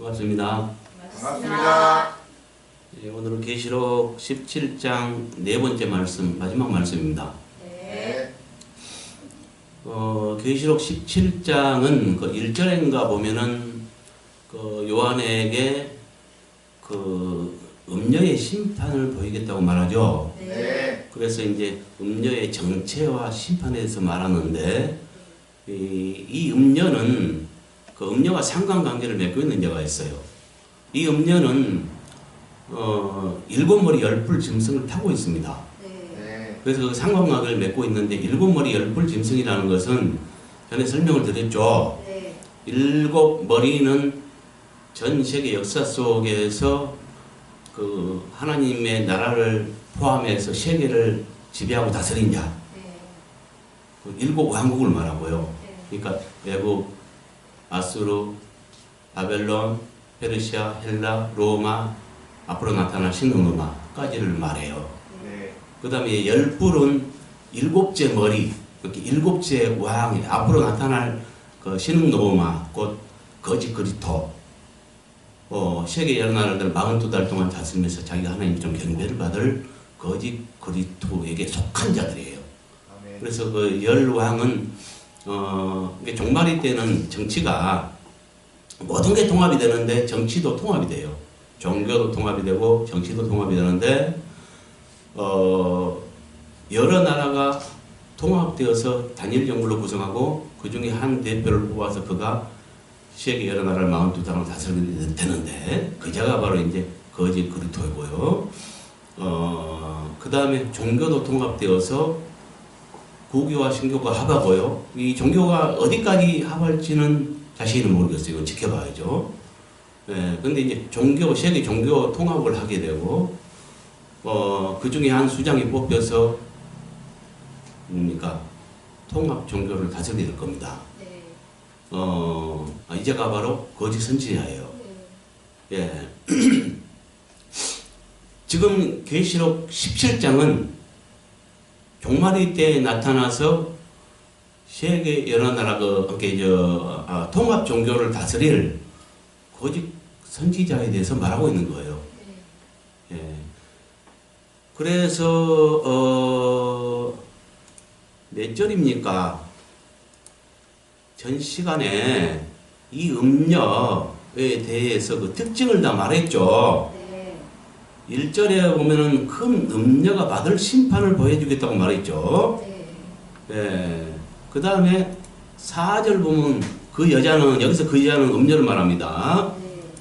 반갑습니다. 반갑습니다. 예, 오늘은 계시록 17장 네 번째 말씀, 마지막 말씀입니다. 네. 계시록 17장은 그 1절인가 보면은 그 요한에게 그 음녀의 심판을 보이겠다고 말하죠. 네. 그래서 이제 음녀의 정체와 심판에 대해서 말하는데 이 음녀는 그 음녀와 상관관계를 맺고 있는 자가 있어요. 이 음녀는 일곱 머리 열뿔 짐승을 타고 있습니다. 네. 그래서 그 상관관계를 맺고 있는데 일곱 머리 열뿔 짐승이라는 것은 전에 설명을 드렸죠. 네. 일곱 머리는 전 세계 역사 속에서 그 하나님의 나라를 포함해서 세계를 지배하고 다스린 자, 그 일곱 왕국을 말하고요. 그러니까 외국, 아수르, 바벨론, 페르시아, 헬라, 로마, 앞으로 나타날 신흥로마까지를 말해요. 네. 그 다음에 열뿔은 일곱째 머리, 그렇게 일곱째 왕이 앞으로 나타날 그 신흥로마, 곧 거짓 그리스도, 세계 여러 나라들 42달 동안 다스리면서 자기가 하나님 좀 경배를 받을 거짓 그리스도에게 속한 자들이에요. 아멘. 그래서 그 열왕은 종말이 때는 정치가 모든 게 통합이 되는데 정치도 통합이 돼요. 종교도 통합이 되고 정치도 통합이 되는데 여러 나라가 통합되어서 단일 정부를 구성하고 그 중에 한 대표를 뽑아서 그가 세계 여러 나라를 42당을 다스리게 되는데 그 자가 바로 이제 거짓 그리스도이고요. 그 다음에 종교도 통합되어서 구교와 신교가 합하고요. 이 종교가 어디까지 합할지는 자세히는 모르겠어요. 이건 지켜봐야죠. 네, 근데 이제 세계 종교 통합을 하게 되고, 그 중에 한 수장이 뽑혀서, 뭡니까? 통합 종교를 다스리게 될 겁니다. 네. 이제가 바로 거짓 선지자예요. 예. 지금 계시록 17장은 종말의 때에 나타나서 세계 여러 나라 통합 종교를 다스릴 거짓 선지자에 대해서 말하고 있는 거예요. 예. 그래서 몇 절입니까? 전 시간에 이 음녀에 대해서 그 특징을 다 말했죠. 1절에 보면은 큰 음녀가 받을 심판을 보여주겠다고 말했죠. 예. 그 다음에 4절 보면 여기서 그 여자는 음녀를 말합니다.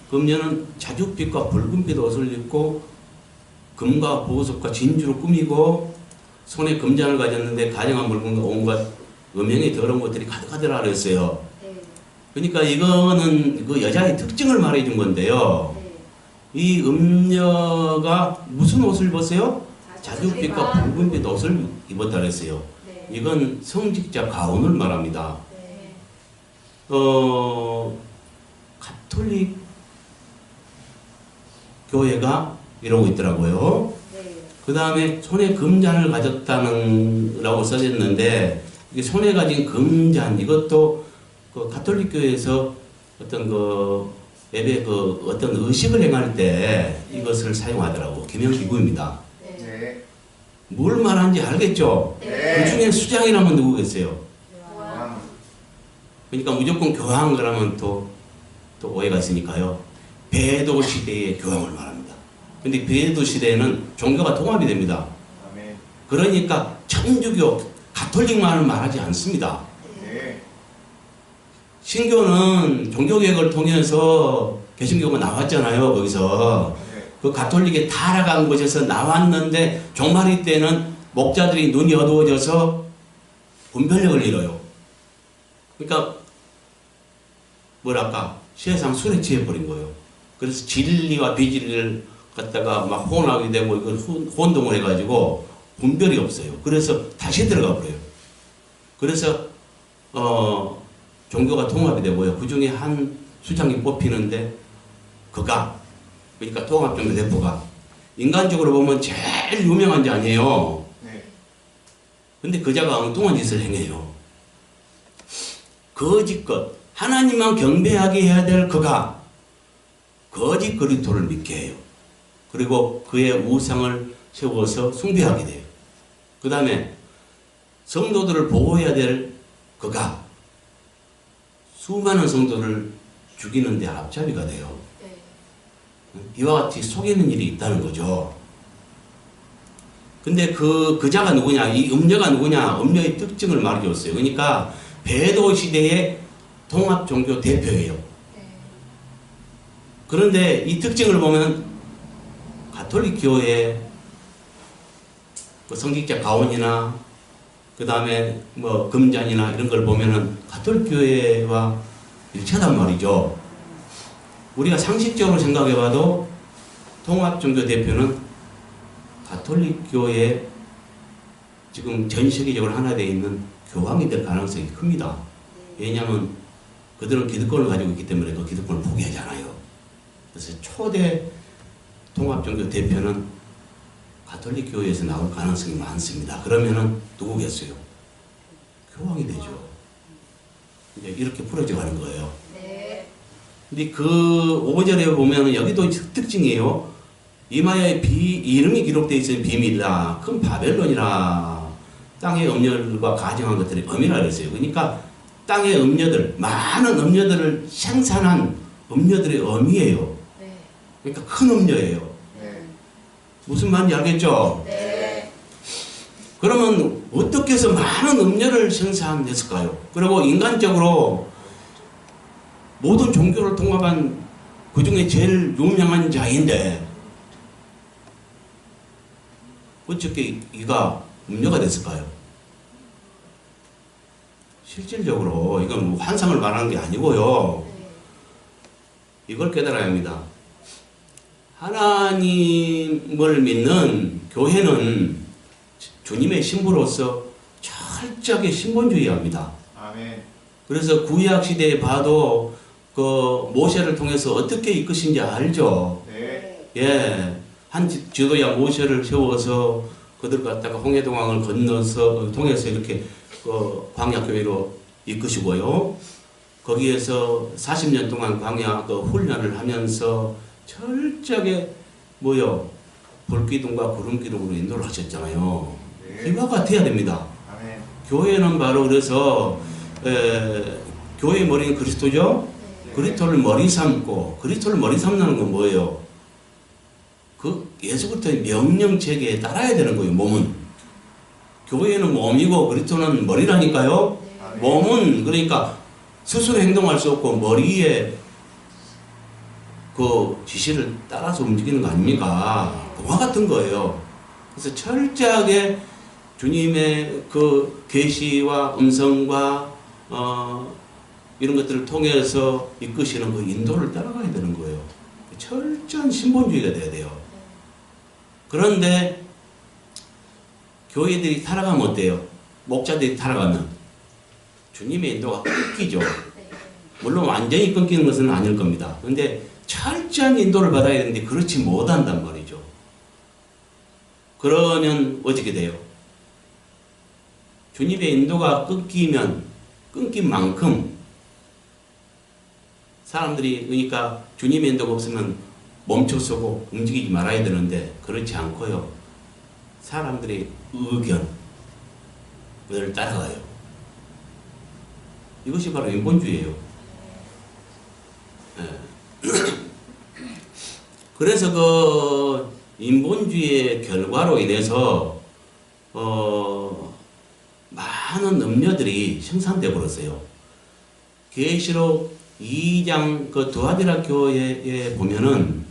그 음녀는 자줏빛과 붉은빛 옷을 입고 금과 보석과 진주로 꾸미고 손에 금잔을 가졌는데 가증한 물건과 온갖 음행이 더러운 것들이 가득하더라 그랬어요. 그러니까 이거는 그 여자의 특징을 말해준 건데요. 이 음녀가 무슨 옷을 입었어요? 자줏빛과 붉은빛 옷을 입었다 그랬어요. 이건 성직자 가운을 말합니다. 가톨릭 교회가 이러고 있더라고요. 그 다음에 손에 금잔을 가졌다는 라고 써졌는데 이게 손에 가진 금잔 이것도 그 가톨릭 교회에서 어떤 예배 어떤 의식을 행할 때 이것을 사용하더라고. 기명기구입니다. 네. 뭘 말하는지 알겠죠? 네. 그 중에 수장이라면 누구겠어요? 왕. 그러니까 무조건 교황 그러면 또 오해가 있으니까요. 배도 시대의 교황을 말합니다. 근데 배도 시대에는 종교가 통합이 됩니다. 아멘. 그러니까 천주교, 가톨릭만을 말하지 않습니다. 네. 신교는 종교개혁을 통해서 개신교가 나왔잖아요. 거기서 네. 그 가톨릭에 타락한 곳에서 나왔는데 종말의 때는 목자들이 눈이 어두워져서 분별력을 잃어요. 그러니까 세상 술에 취해버린 거예요. 그래서 진리와 비진리를 갖다가 막 혼하게 되고 이걸 혼동을 해가지고 분별이 없어요. 그래서 다시 들어가 버려요. 그래서 종교가 통합이 되고요. 그 중에 한 수장이 뽑히는데 그러니까 통합종교 대표가 인간적으로 보면 제일 유명한 자아니에요. 네. 근데 그 자가 엉뚱한 짓을 행해요. 거짓것, 하나님만 경배하게 해야 될 그가 거짓 그리스도를 믿게 해요. 그리고 그의 우상을 세워서 숭배하게 돼요. 그 다음에 성도들을 보호해야 될 그가 수많은 성도를 죽이는 데 앞잡이가 돼요. 이와 같이 속이는 일이 있다는 거죠. 근데 그자가 누구냐? 이 음녀가 누구냐? 음녀의 특징을 말해줬어요. 그러니까 배도 시대의 통합 종교 대표예요. 그런데 이 특징을 보면 가톨릭 교회 그 성직자 가온이나 그 다음에 뭐 금잔이나 이런 걸 보면은 가톨릭 교회와 일치하단 말이죠. 우리가 상식적으로 생각해봐도 통합 종교 대표는 가톨릭 교회 지금 전 세계적으로 하나 되어 있는 교황이 될 가능성이 큽니다. 왜냐하면 그들은 기득권을 가지고 있기 때문에 그 기득권을 포기하지 않아요. 그래서 초대 통합 종교 대표는 가톨릭 교회에서 나올 가능성이 많습니다. 그러면은 누구겠어요? 교황이 되죠. 이제 이렇게 풀어져 가는 거예요. 근데 그 5절에 보면은 여기도 특징이에요. 이마야의 이름이 기록되어 있으면 비밀이라 큰 바벨론이라 땅의 음녀들과 가정한 것들이 음이라 그랬어요. 그러니까 땅의 음녀들, 많은 음녀들을 생산한 음녀들의 음이에요. 그러니까 큰 음녀예요. 무슨 말인지 알겠죠? 그러면 어떻게 해서 많은 음녀를 생산했을까요? 그리고 인간적으로 모든 종교를 통합한 그 중에 제일 유명한 자인데 어떻게 이가 음녀가 됐을까요? 실질적으로 이건 환상을 말하는 게 아니고요. 이걸 깨달아야 합니다. 하나님을 믿는 교회는 주님의 신부로서 철저하게 신본주의합니다. 아멘. 그래서 구약 시대에 봐도 그 모세를 통해서 어떻게 이끄신지 알죠. 네. 예, 한 지도자 모세를 세워서 그들 갖다가 홍해동강을 건너서 통해서 이렇게 광야 교회로 이끄시고요. 거기에서 40년 동안 광야 훈련을 하면서 철저하게 불기둥과 구름기둥으로 인도를 하셨잖아요. 네. 이와 같아야 됩니다. 아멘. 교회는 바로 그래서 교회의 머리는 그리스도죠. 그리스도를 머리 삼고 그리스도를 머리 삼는 건 뭐예요? 그 예수 그리스도의 명령 체계에 따라야 되는 거예요. 몸은 교회는 몸이고 그리스도는 머리라니까요. 아멘. 몸은 그러니까 스스로 행동할 수 없고 머리에 그 지시를 따라서 움직이는 거 아닙니까? 그와 같은 거예요. 그래서 철저하게 주님의 그 계시와 음성과 이런 것들을 통해서 이끄시는 그 인도를 따라가야 되는 거예요. 철저한 신본주의가 돼야 돼요. 그런데 교회들이 타락하면 어때요? 목자들이 타락하면 주님의 인도가 끊기죠. 물론 완전히 끊기는 것은 아닐 겁니다. 그런데 철저한 인도를 받아야 되는데 그렇지 못한단 말이죠. 그러면 어떻게 돼요? 주님의 인도가 끊기면 끊긴 만큼 사람들이 그러니까 주님의 인도가 없으면 멈춰서고 움직이지 말아야 되는데 그렇지 않고요. 사람들의 의견을 따라가요. 이것이 바로 인본주의예요. 네. 그래서 그 인본주의의 결과로 인해서 많은 음료들이 생산되어 버렸어요. 계시록 2장 그 두아디라 교회에 보면은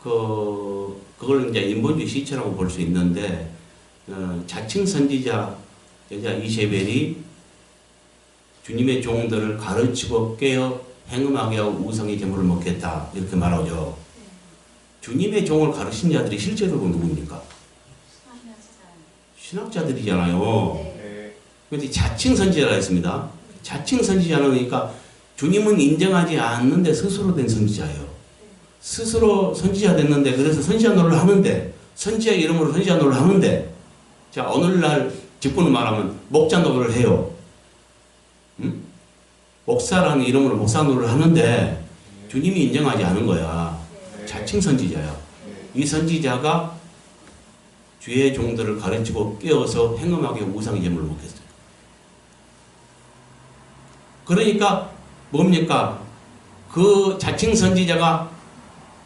그걸 이제 인본주의 시체라고 볼 수 있는데 자칭 선지자 여자 이세벨이 주님의 종들을 가르치고 깨어 행음하게 하고 우상의 제물을 먹겠다 이렇게 말하죠. 주님의 종을 가르친 자들이 실제로 누구입니까? 신학자들이잖아요. 네. 그런데 자칭 선지자라 했습니다. 자칭 선지자는 그러니까 주님은 인정하지 않는데 스스로 된 선지자예요. 스스로 선지자 됐는데 그래서 선지자 노릇을 하는데 선지자 이름으로 선지자 노릇을 하는데 자 오늘날 직분을 말하면 목자 노릇을 해요. 목사라는 이름으로 목사 노릇을 하는데 주님이 인정하지 않은 거야. 네. 자칭 선지자야. 네. 이 선지자가 주의 종들을 가르치고 깨워서 행음하게 우상의 제물을 먹겠어요. 그러니까 뭡니까? 그 자칭 선지자가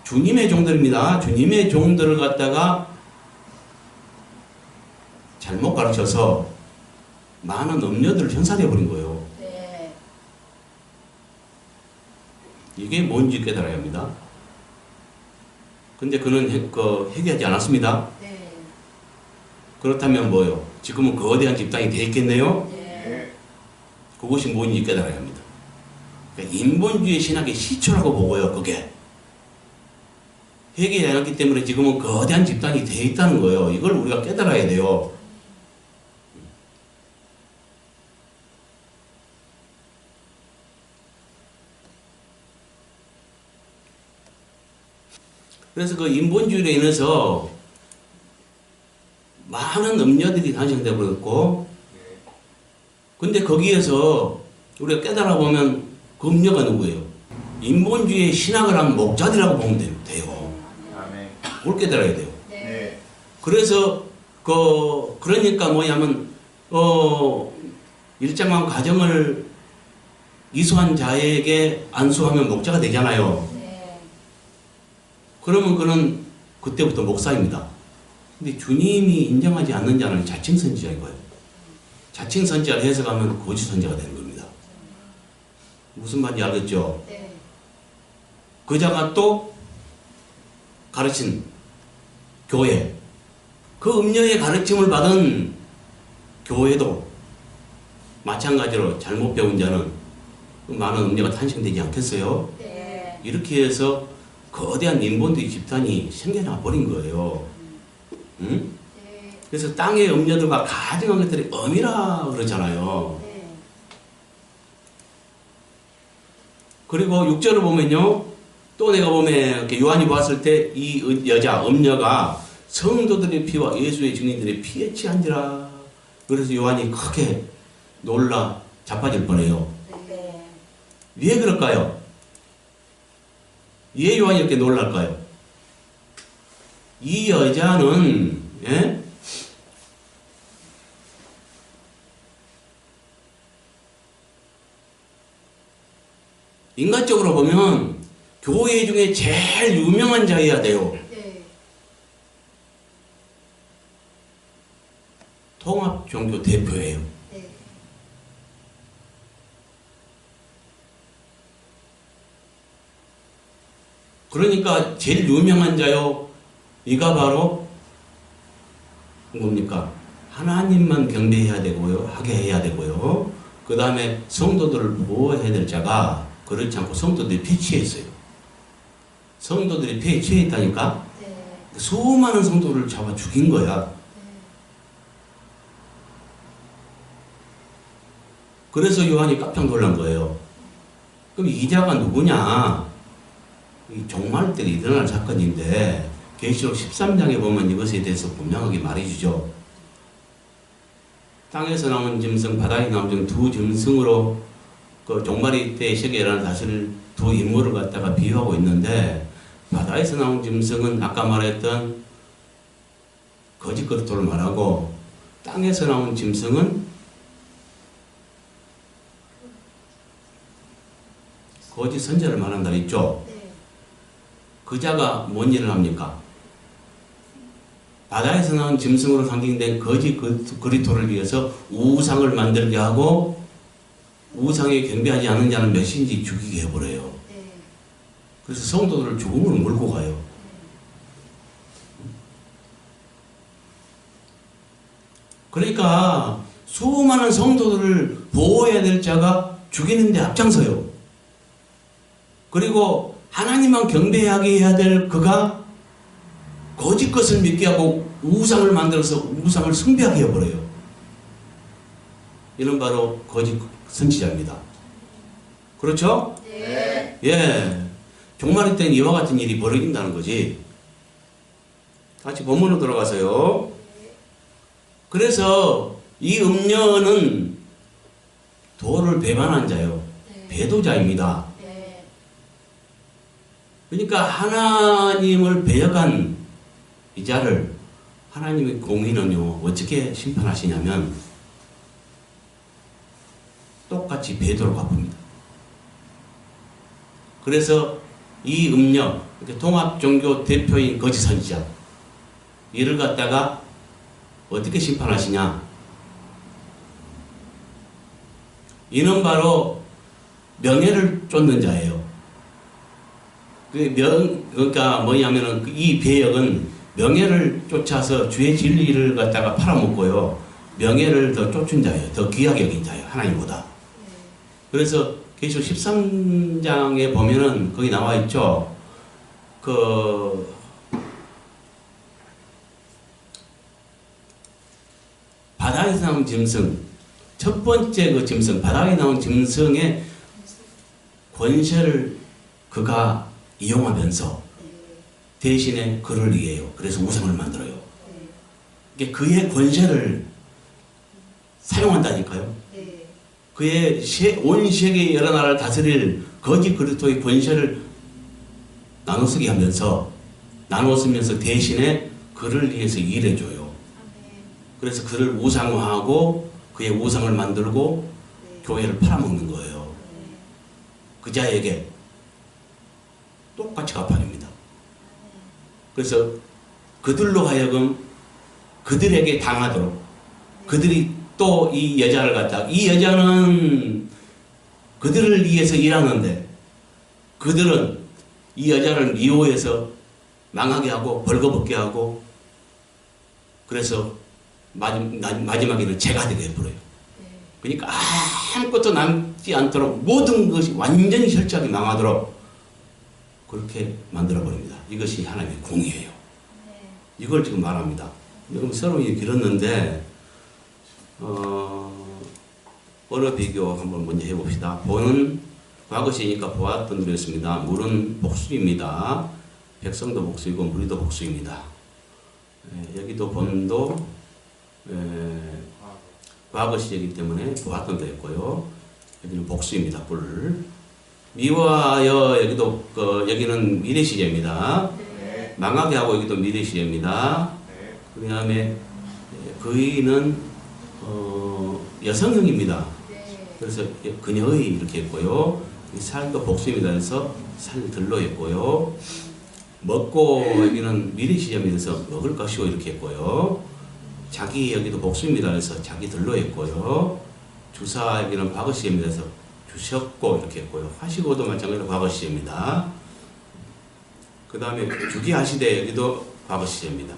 주님의 종들입니다. 주님의 종들을 갖다가 잘못 가르쳐서 많은 음녀들을 현살해 버린 거예요. 네. 이게 뭔지 깨달아야 합니다. 근데 그는 회개하지 않았습니다. 네. 그렇다면 뭐요? 지금은 거대한 집단이 되어 있겠네요? 네. 네. 그것이 뭔지 깨달아야 합니다. 그러니까 인본주의 신학의 시초라고 보고요, 그게. 회개하지 않았기 때문에 지금은 거대한 집단이 되어 있다는 거예요. 이걸 우리가 깨달아야 돼요. 그래서 그 인본주의로 인해서 많은 음녀들이 탄생되고 있고, 근데 거기에서 우리가 깨달아 보면 그 음녀가 누구예요? 인본주의의 신학을 한 목자들이라고 보면 돼요. 아멘. 그걸 깨달아야 돼요. 네. 그래서 그러니까 뭐냐면 일정한 과정을 이수한 자에게 안수하면 목자가 되잖아요. 네. 그러면 그는 그때부터 목사입니다. 근데 주님이 인정하지 않는 자는 자칭 선지자인 거예요. 자칭 선지자를 해석하면 거짓 선지자가 되는 겁니다. 무슨 말인지 알겠죠? 네. 그 자가 또 가르친 교회, 그 음녀의 가르침을 받은 교회도 마찬가지로 잘못 배운 자는 많은 음녀가 탄생되지 않겠어요? 네. 이렇게 해서 거대한 인본주의 집단이 생겨나 버린 거예요. 응? 네. 그래서 땅의 음녀들과 가증한 것들이 엄이라 그러잖아요. 네. 그리고 6절을 보면요. 또 내가 보면 이렇게 요한이 봤을 때 이 여자 음녀가 성도들의 피와 예수의 증인들의 피에 취한지라. 그래서 요한이 크게 놀라 자빠질 뻔해요. 네. 왜 그럴까요? 왜 요한이 이렇게 놀랄까요? 이 여자는 예? 인간적으로 보면 교회 중에 제일 유명한 자여야 돼요. 네. 통합 종교 대표예요. 네. 그러니까 제일 유명한 자요. 이가 바로 뭡니까? 하나님만 경배해야 되고요. 하게 해야 되고요. 그 다음에 성도들을 보호해야 될 자가 그렇지 않고 성도들이 피에 취해 있어요. 성도들이 피에 취해 있다니까? 네. 수많은 성도를 잡아 죽인 거야. 그래서 요한이 깜짝 놀란 거예요. 그럼 이 자가 누구냐? 이 종말 때 일어날 사건인데 계시록 13장에 보면 이것에 대해서 분명하게 말해주죠. 땅에서 나온 짐승, 바다에 나온 짐승 두 짐승으로 그 종말이 때 세계에 일어날 사실 두 인물을 갖다가 비유하고 있는데 바다에서 나온 짐승은 아까 말했던 거짓 그리스도를 말하고 땅에서 나온 짐승은 거짓 선지자를 말한다 했죠. 네. 그 자가 뭔 일을 합니까? 바다에서 나온 짐승으로 상징된 거짓 그리스도를 위해서 우상을 만들게 하고 우상에 경배하지 않는 자는 몇인지 죽이게 해버려요. 네. 그래서 성도들을 죽음으로 몰고 가요. 그러니까 수많은 성도들을 보호해야 될 자가 죽이는데 앞장서요. 그리고 하나님만 경배하게 해야 될 그가 거짓 것을 믿게 하고 우상을 만들어서 우상을 숭배하게 해버려요. 이는 바로 거짓 선지자입니다. 그렇죠? 네. 예. 종말일 땐 이와 같은 일이 벌어진다는 거지. 다시 본문으로 돌아가서요. 그래서 이 음녀는 도를 배반한 자요. 네. 배도자입니다. 네. 그러니까 하나님을 배역한 이 자를 하나님의 공의는요 어떻게 심판하시냐면 똑같이 배도로 갚습니다. 그래서 이 음력 통합종교 대표인 거짓 선지자 이를 갖다가 어떻게 심판하시냐? 이는 바로 명예를 쫓는 자예요. 그러니까 뭐냐면은 이 배역은 명예를 쫓아서 주의 진리를 갖다가 팔아먹고요. 명예를 더 쫓은 자예요. 더 귀하게 여긴 자예요. 하나님보다. 그래서 계시록 13장에 보면은 거기 나와 있죠. 바다에서 나온 짐승, 첫 번째 그 짐승, 바다에 나온 짐승의 권세를 그가 이용하면서 대신에 그를 위해요. 그래서 우상을 만들어요. 이게 그의 권세를 사용한다니까요. 그의 온 세계의 여러 나라를 다스릴 거짓 그리스도의 권세를 나눠 쓰게 하면서 나눠 쓰면서 대신에 그를 위해서 일해줘요. 그래서 그를 우상화하고 그의 우상을 만들고 교회를 팔아먹는 거예요. 그 자에게 똑같이 갚아줍니다. 그래서 그들로 하여금 그들에게 당하도록 그들이 또 이 여자를 갖다가 이 여자는 그들을 위해서 일하는데 그들은 이 여자를 미워해서 망하게 하고 벌거벗게 하고 그래서 마지막에는 죄가 되게 해버려요. 그러니까 아무것도 남지 않도록 모든 것이 완전히 철저하게 망하도록 그렇게 만들어버립니다. 이것이 하나님의 공의예요. 이걸 지금 말합니다. 조금 서론이 길었는데 언어 비교 한번 먼저 해봅시다. 보는 과거시니까 보았던 그랬습니다. 물은 복수입니다. 백성도 복수이고 무리도 복수입니다. 여기도 본도 과거시이기 때문에 보았던도 했고요. 여기는 복수입니다. 뿔. 미워하여 여기도 여기는 미래 시제입니다. 망하게 하고 여기도 미래 시제입니다. 그 다음에 그이는 여성형입니다. 그래서 그녀의 이렇게 했고요. 살도 복수입니다. 그래서 살들로 했고요. 먹고 여기는 미래 시제입니다. 그래서 먹을 것이고 이렇게 했고요. 자기 여기도 복수입니다. 그래서 자기들로 했고요. 주사 여기는 과거 시제입니다. 그래서 주셨고 이렇게 했고요. 하시고도 마찬가지로 과거 시제입니다. 그 다음에 주기하시되 여기도 과거 시제입니다.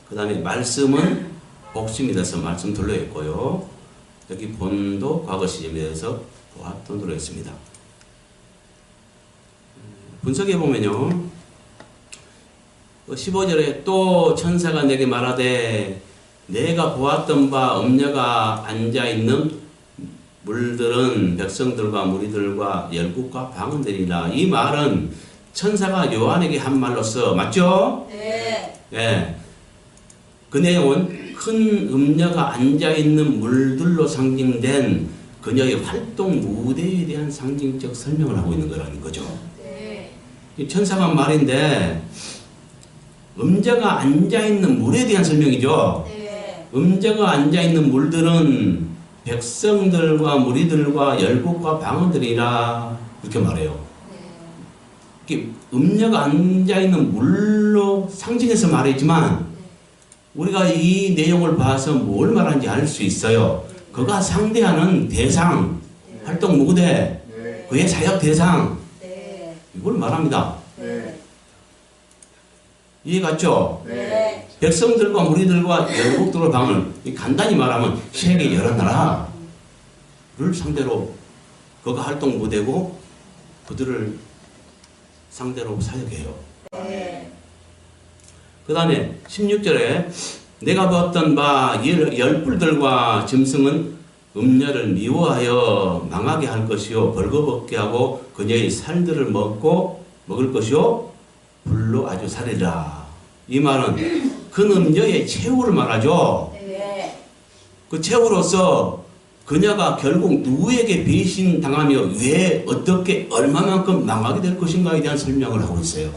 그 다음에 말씀은 복수입니다. 그래서 말씀들로 했고요. 여기 본도 과거 시제입니다. 그래서 보았던으로 했습니다. 분석해 보면요. 15절에 또 천사가 내게 말하되 내가 보았던 바 음녀가 앉아있는 물들은 백성들과 무리들과 열국과 방언들이라. 이 말은 천사가 요한에게 한 말로서 맞죠? 네. 예. 그 내용은 큰 음녀가 앉아있는 물들로 상징된 그녀의 활동 무대에 대한 상징적 설명을 하고 있는 거라는 거죠. 네. 이 천사가 말인데 음녀가 앉아있는 물에 대한 설명이죠. 네. 음녀가 앉아있는 물들은 백성들과 무리들과 열국과 방언들이라 이렇게 말해요. 이렇게 음녀가 앉아있는 물로 상징해서 말했지만 우리가 이 내용을 봐서 뭘 말하는지 알 수 있어요. 그가 상대하는 대상, 활동 무대, 그의 사역 대상 이걸 말합니다. 이해 갔죠? 네. 백성들과 무리들과 열국들과 방언 간단히 말하면 세계 여러 나라를 상대로 그가 활동 무대고 그들을 상대로 사역해요. 네. 그 다음에 16절에 내가 보았던 바 열뿔들과 짐승은 음녀를 미워하여 망하게 할 것이요 벌거벗게 하고 그녀의 살들을 먹을 것이요 불로 아주 살리라. 이 말은 그 음녀의 최후를 말하죠. 네. 그 최후로서 그녀가 결국 누구에게 배신당하며 왜 어떻게 얼마만큼 망하게 될 것인가에 대한 설명을 하고 있어요.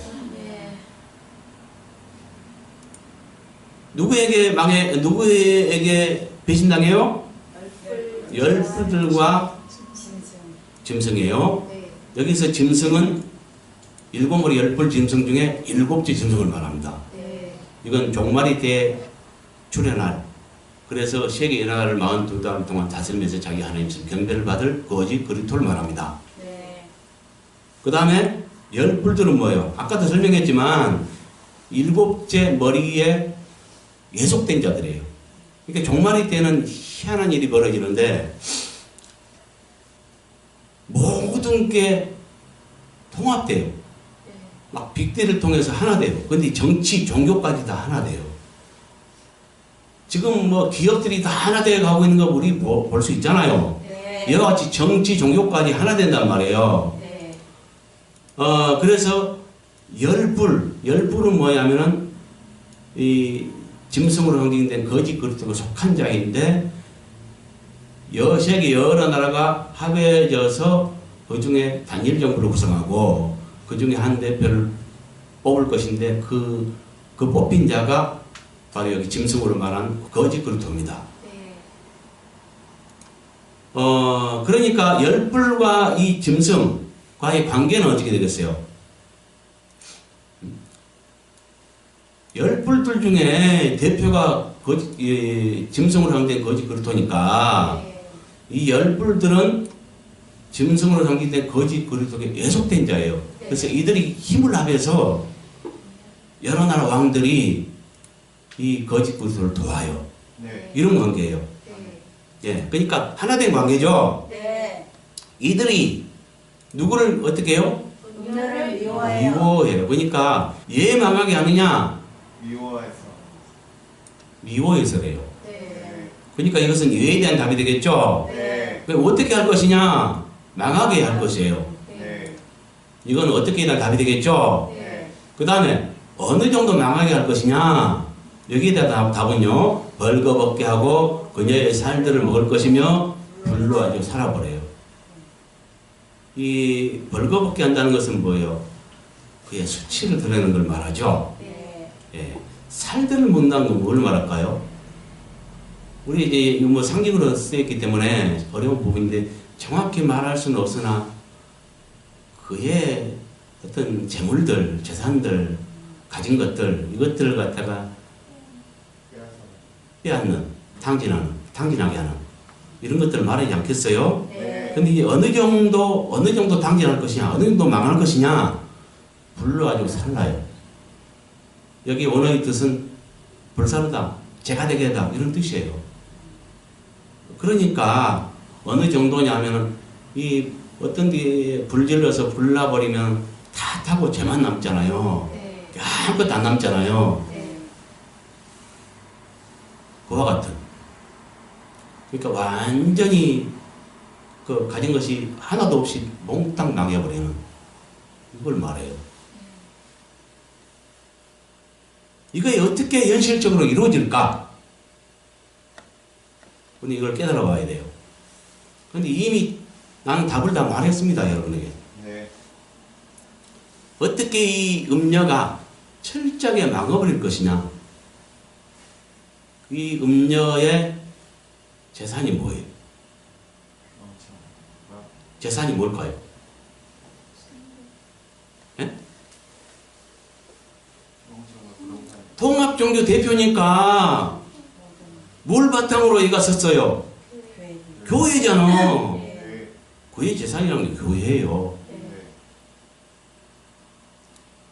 누구에게 배신당해요? 열풀들과 짐승이에요. 여기서 짐승은 일곱머리 열풀 짐승 중에 7째 짐승을 말합니다. 이건 종말이 때 출현할, 그래서 세계 연합을 42달 동안 다스리면서 자기 하나님께서 경배를 받을 거짓 그리스도를 말합니다. 그 다음에 열풀들은 뭐예요? 아까도 설명했지만 7째 머리에 예속된 자들이에요. 그러니까 종말이 때는 희한한 일이 벌어지는데 모든 게 통합돼요. 막 빅데이터를 통해서 하나 돼요. 근데 정치, 종교까지 다 하나 돼요. 지금 뭐 기업들이 다 하나 되어 가고 있는 거 우리 볼 수 있잖아요. 이와 같이 정치, 종교까지 하나 된단 말이에요. 그래서 열불은 뭐냐면은 이 짐승으로 형성된 거짓 그리스도가 속한 자인데 세계 여러 나라가 합해져서 그 중에 단일 정부를 구성하고 그 중에 한 대표를 뽑을 것인데 그 뽑힌 자가 바로 여기 짐승으로 말한 거짓 그리스도입니다. 그러니까 열불과 이 짐승과의 관계는 어떻게 되겠어요? 열불들 중에 대표가 짐승으로 형성된 거짓 그리스도니까 이 열불들은 짐승으로 형성된 거짓 그리스도에 예속된 자예요. 그래서 이들이 힘을 합해서 여러 나라 왕들이 이 거짓 그리스도를 도와요. 이런 관계예요. 예, 그러니까 하나된 관계죠. 이들이 누구를 어떻게 해요? 음녀를 미워해요. 미워해요. 그러니까 얘 망하게 하느냐? 미워해서 그래요. 그러니까 이것은 얘에 대한 답이 되겠죠. 어떻게 할 것이냐? 망하게 할 것이에요. 이건 어떻게 대한 답이 되겠죠. 그 다음에 어느 정도 망하게 할 것이냐? 여기에 대한 답은요, 벌거벗게 하고 그녀의 살들을 먹을 것이며 불로 아주 살아버려요. 이 벌거벗게 한다는 것은 뭐예요? 그의 수치를 드러내는 걸 말하죠. 예. 살들을 먹는다는 건 뭘 말할까요? 우리 이제 뭐 상징으로 쓰였기 때문에 어려운 부분인데 정확히 말할 수는 없으나 그의 어떤 재물들, 재산들, 가진 것들, 이것들을 갖다가 빼앗는, 탕진하게 하는 이런 것들을 말하지 않겠어요? 근데 이게 어느 정도 탕진할 것이냐, 어느 정도 망할 것이냐, 불로 아주 살라요. 여기 원어의 뜻은 불사르다, 재가 되게 하다, 이런 뜻이에요. 그러니까 어느 정도냐면은 이 어떤 데 불질러서 불나버리면 다 타고 죄만 남잖아요. 아무것도 안 남잖아요. 그와 같은. 그러니까 완전히 그 가진 것이 하나도 없이 몽땅 망해버리는 이걸 말해요. 이게 어떻게 현실적으로 이루어질까? 근데 이걸 깨달아 봐야 돼요. 근데 이미 나는 답을 다 말했습니다, 여러분에게. 어떻게 이 음녀가 철저하게 망해버릴 것이냐? 이 음녀의 재산이 뭐예요? 재산이 뭘까요? 예? 통합종교 대표니까 뭘 바탕으로 얘가 섰어요? 교회잖아. 그의 재산이라는 게 교회예요.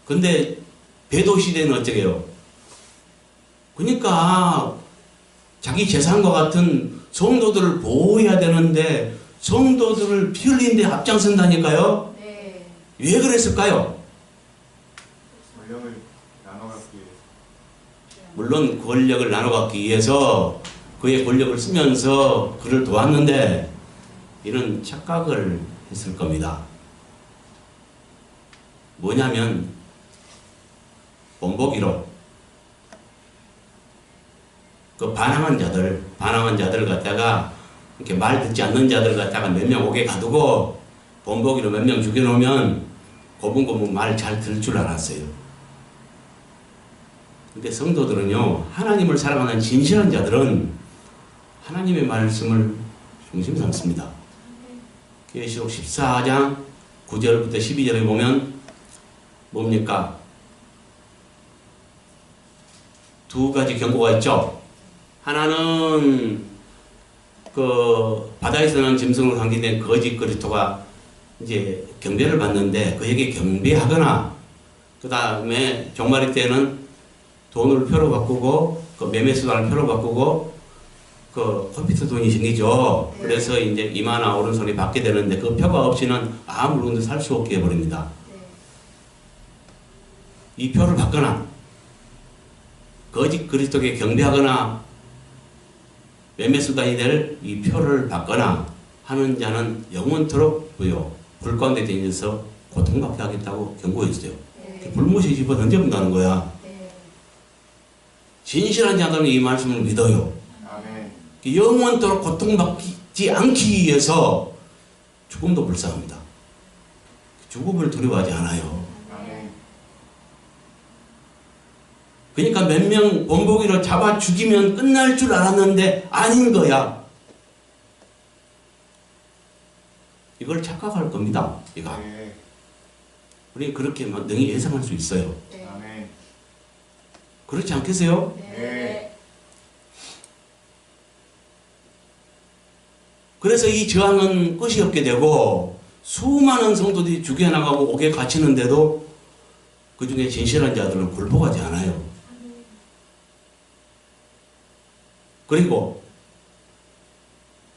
근데 배도 시대는 어떻게 해요? 그러니까 자기 재산과 같은 성도들을 보호해야 되는데 성도들을 피 흘리는 데 앞장선다니까요? 왜 그랬을까요? 물론 권력을 나눠갖기 위해서 그의 권력을 쓰면서 그를 도왔는데 이런 착각을 했을 겁니다. 뭐냐면 본보기로 그 반항한 자들 갖다가 이렇게 말 듣지 않는 자들 갖다가 몇 명 옥에 가두고 본보기로 몇 명 죽여놓으면 고분고분 말 잘 들을 줄 알았어요. 근데 성도들은요, 하나님을 사랑하는 진실한 자들은 하나님의 말씀을 중심 삼습니다. 계시록 14장 9절부터 12절에 보면 뭡니까? 두 가지 경고가 있죠. 하나는 그 바다에서 난 짐승으로 상징된 거짓 그리스도가 이제 경배를 받는데 그에게 경배하거나 그 다음에 종말일 때는 돈을 표로 바꾸고 그 매매수단을 표로 바꾸고 그 컴퓨터 돈이 생기죠. 그래서 이제 이마나 오른손이 받게 되는데 그 표가 없이는 아무 물건도 살 수 없게 해버립니다. 이 표를 받거나 거짓 그리스도에게 경배하거나 매매수단이 될 이 표를 받거나 하는 자는 영원토록 불 가운데 던져서 고통받게 하겠다고 경고했어요. 불못이 집어 던져본다는 거야. 진실한 자들은 이 말씀을 믿어요. 아멘. 영원토록 고통받지 않기 위해서 죽음도 불쌍합니다. 죽음을 두려워하지 않아요. 아멘. 그러니까 몇 명 본보기로 잡아 죽이면 끝날 줄 알았는데 아닌 거야. 이걸 착각할 겁니다. 이가. 네. 우리 그렇게 능히 예상할 수 있어요. 아멘. 그렇지 않겠어요? 네. 그래서 이 저항은 끝이 없게 되고 수많은 성도들이 죽여나가고 옥에 갇히는데도 그 중에 진실한 자들은 굴복하지 않아요. 그리고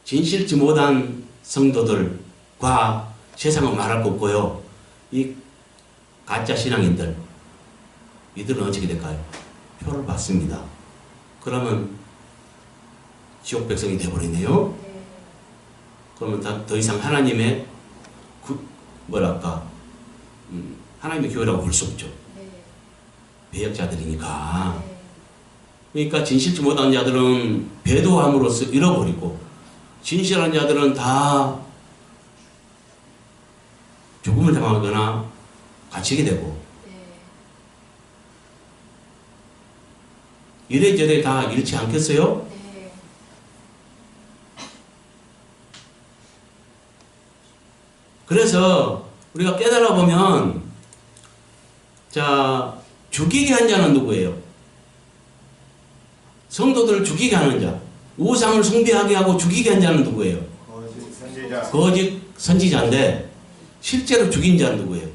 진실치 못한 성도들과 세상은 말할 거 없고요. 이 가짜 신앙인들 이들은 어떻게 될까요? 표를 받습니다. 그러면 지옥 백성이 되어버리네요. 그러면 더 이상 하나님의 하나님의 교회라고 볼 수 없죠. 배역자들이니까. 그러니까 진실치 못한 자들은 배도함으로써 잃어버리고 진실한 자들은 다 죽음을 당하거나 갇히게 되고 이래저래 다 잃지 않겠어요? 그래서 우리가 깨달아 보면 자 죽이게 한 자는 누구예요? 성도들을 죽이게 하는 자, 우상을 숭배하게 하고 죽이게 한 자는 누구예요? 거짓 선지자. 거짓 선지자인데 실제로 죽인 자는 누구예요?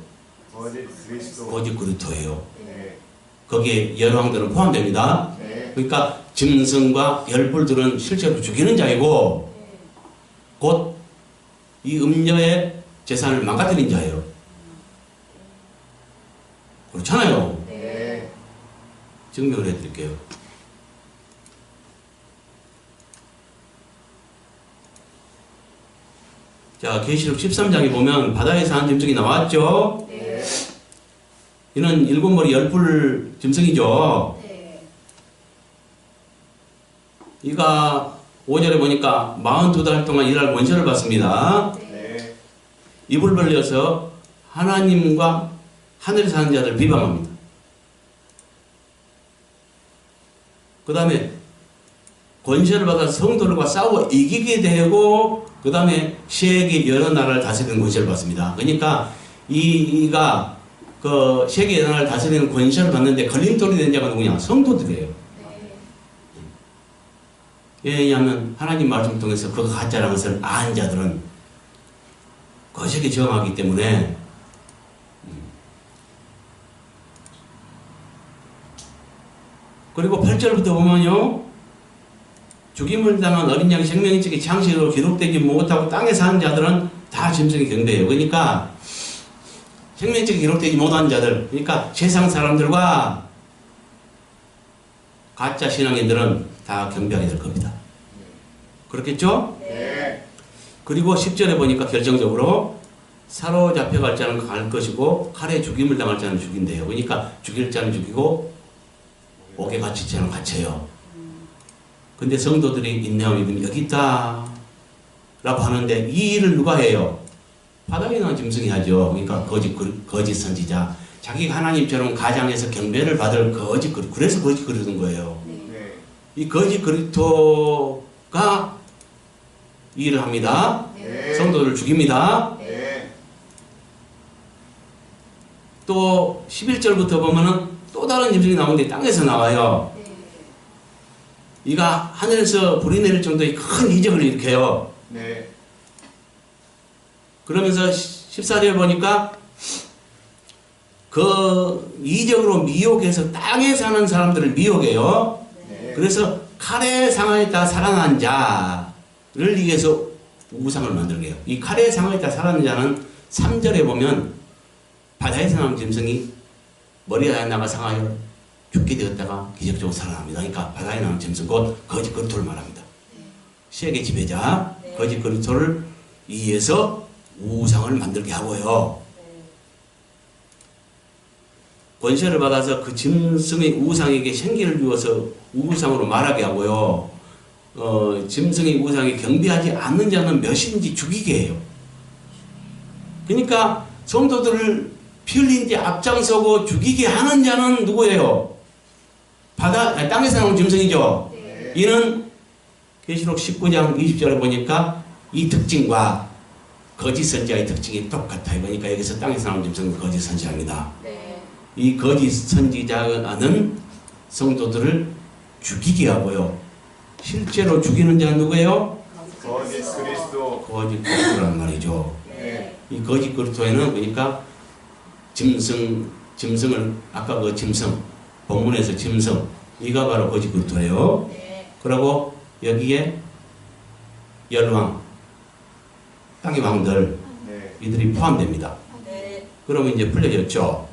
거짓 그리스도. 거짓 그리스도예요. 네. 거기에 열왕들은 포함됩니다. 네. 그러니까 짐승과 열불들은 실제로 죽이는 자이고 곧 이 음녀의 재산을 망가뜨린 자예요. 그렇잖아요. 네. 증명을 해드릴게요. 자, 계시록 13장에 보면 바다에 사는 짐승이 나왔죠. 네. 이는 일곱 머리 열불 짐승이죠. 이가 5절에 보니까 42달 동안 일할 원시를 받습니다. 네. 입을 벌려서 하나님과 하늘에 사는 자들 비방합니다. 그 다음에 권세를 받아 성도들과 싸워 이기게 되고 그 다음에 세계 여러 나라를 다스리는 권세를 받습니다. 그러니까 이가 그 세계 여러 나라를 다스리는 권세를 받는데 걸림돌이 된 자가 누구냐? 성도들이에요. 왜냐하면 하나님 말씀 통해서 그가 가짜라는 것을 아는 자들은 거세게 저항하기 때문에 그리고 8절부터 보면요. 죽임을 당한 어린 양이 생명의 책에 장식으로 기록되지 못하고 땅에 사는 자들은 다 짐승의 경배예요. 그러니까 생명의 책에 기록되지 못한 자들, 그러니까 세상 사람들과 가짜 신앙인들은 다 경배하게 될 겁니다. 그렇겠죠? 네. 그리고 10절에 보니까 결정적으로 사로잡혀갈 자는 갈 것이고 칼에 죽임을 당할 자는 죽인대요. 그러니까 죽일 자는 죽이고 옥에 갇힐 자는 갇혀요. 근데 성도들이 인내와 믿음이 여기 있다. 라고 하는데 이 일을 누가 해요? 바다에 나온 짐승이 하죠. 그러니까 거짓 선지자. 자기가 하나님처럼 가장해서 경배를 받을 거짓 그리스도. 그래서 거짓 그리스도인 거예요. 네. 이 거짓 그리스도가 이 일을 합니다. 네. 성도를 죽입니다. 네. 또 11절부터 보면은 또 다른 짐승이 나오는데 땅에서 나와요. 이가 하늘에서 불이 내릴 정도의 큰 이적을 일으켜요. 네. 그러면서 14절에 보니까 그 이적으로 미혹해서 땅에 사는 사람들을 미혹해요. 네. 그래서 칼에 상하였다 살아난 자를 위해서 우상을 만들게 해요. 이 칼에 상하였다 살아난 자는 3절에 보면 바다에서 나온 짐승이 머리에 하나가 상하여 죽게 되었다가 기적적으로 살아납니다. 그러니까 바다에 나온 짐승 곧 거짓 그리스도를 말합니다. 시액의 지배자 거짓 그리스도를 위해서 우상을 만들게 하고요. 권세를 받아서 그 짐승의 우상에게 생기를 주어서 우상으로 말하게 하고요. 짐승의 우상에 경배하지 않는 자는 몇인지 죽이게 해요. 그러니까 성도들을 피 흘린 지 앞장서고 죽이게 하는 자는 누구예요? 땅에서 나온 짐승이죠. 네. 이는 계시록 19장 20절에 보니까 이 특징과 거짓 선지자의 특징이 똑같아요. 그러니까 여기서 땅에서 나온 짐승은 거짓 선지자입니다. 이 거짓 선지자는 성도들을 죽이게 하고요. 실제로 죽이는 자는 누구예요? 거짓 그리스도. 거짓 그리스도란 말이죠. 네. 이 거짓 그리스도에는 그러니까 짐승을 아까 그 짐승 본문에서 짐승 이가 바로 거짓 그리스도예요. 그리고 여기에 열왕 땅의 왕들 네. 이들이 포함됩니다. 그러면 이제 풀려졌죠.